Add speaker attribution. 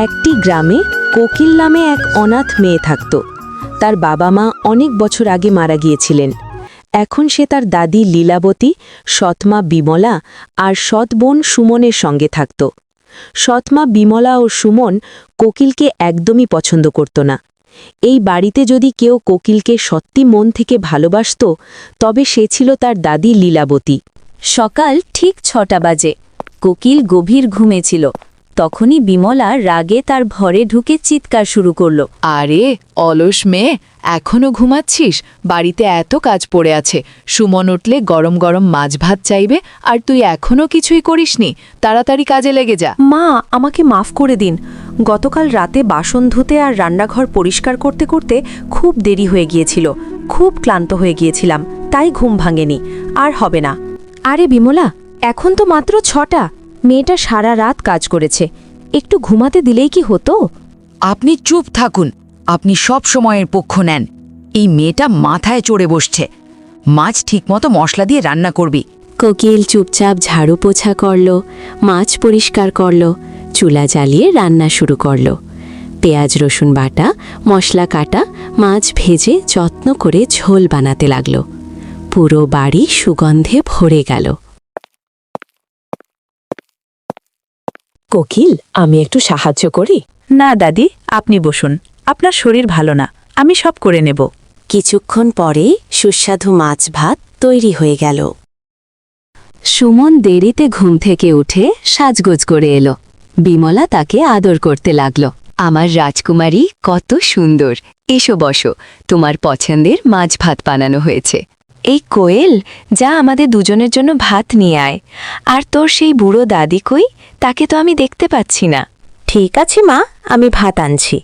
Speaker 1: একটি গ্রামে কোকিল নামে এক অনাথ মেয়ে থাকত। তার বাবা মা অনেক বছর আগে মারা গিয়েছিলেন। এখন সে তার দাদি লীলাবতী, সৎমা বিমলা আর সৎ বোন সুমনের সঙ্গে থাকত। সৎমা বিমলা ও সুমন কোকিলকে একদমই পছন্দ করত না। এই বাড়িতে যদি কেউ কোকিলকে সত্যি মন থেকে ভালোবাসত, তবে সে ছিল তার দাদি লীলাবতী।
Speaker 2: সকাল ঠিক ৬টা বাজে। কোকিল গভীর ঘুমে ছিল। তখনই বিমলা রাগে তার ঘরে ঢুকে চিৎকার শুরু করল।
Speaker 3: আরে অলস মেয়ে, এখনো ঘুমাচ্ছিস? বাড়িতে এত কাজ পড়ে আছে। সুমন উঠলে গরম গরম মাছ ভাত চাইবে, আর তুই এখনো কিছুই করিসনি। তাড়াতাড়ি কাজে লেগে যা।
Speaker 4: মা, আমাকে মাফ করে দিন। গতকাল রাতে বাসন ধুতে আর রান্নাঘর পরিষ্কার করতে করতে খুব দেরি হয়ে গিয়েছিল। খুব ক্লান্ত হয়ে গিয়েছিলাম, তাই ঘুম ভাঙেনি। আর হবে না।
Speaker 2: আরে বিমলা, এখন তো মাত্র ৬টা। মেয়েটা সারা রাত কাজ করেছে, একটু ঘুমাতে দিলেই কি হতো?
Speaker 3: আপনি চুপ থাকুন। আপনি সব সময়ের পক্ষ নেন। এই মেয়েটা মাথায় চড়ে বসছে। মাছ ঠিকমতো মশলা দিয়ে রান্না করবি।
Speaker 1: কোকিল চুপচাপ ঝাড়ু পোছা করল, মাছ পরিষ্কার করল, চুলা জ্বালিয়ে রান্না শুরু করল। পেঁয়াজ রসুন বাটা, মশলা কাটা, মাছ ভেজে যত্ন করে ঝোল বানাতে লাগল। পুরো বাড়ি সুগন্ধে ভরে গেল। কোকিল, আমি একটু সাহায্য করি?
Speaker 4: না দাদি, আপনি বসুন। আপনার শরীর ভালো না, আমি সব করে নেব।
Speaker 1: কিছুক্ষণ পরে সুস্বাদু মাছ ভাত তৈরি হয়ে গেল। সুমন দেরিতে ঘুম থেকে উঠে সাজগোজ করে এলো। বিমলা তাকে আদর করতে লাগল।
Speaker 2: আমার রাজকুমারী কত সুন্দর। এসো বসো, তোমার পছন্দের মাছ ভাত বানানো হয়েছে। এই কোয়েল, যা আমাদের দুজনের জন্য ভাত নিয়ে আয়। আর তোর সেই বুড়ো দাদি কই? তাকে তো আমি দেখতে পাচ্ছি না।
Speaker 1: ঠিক আছে মা, আমি ভাত আনছি।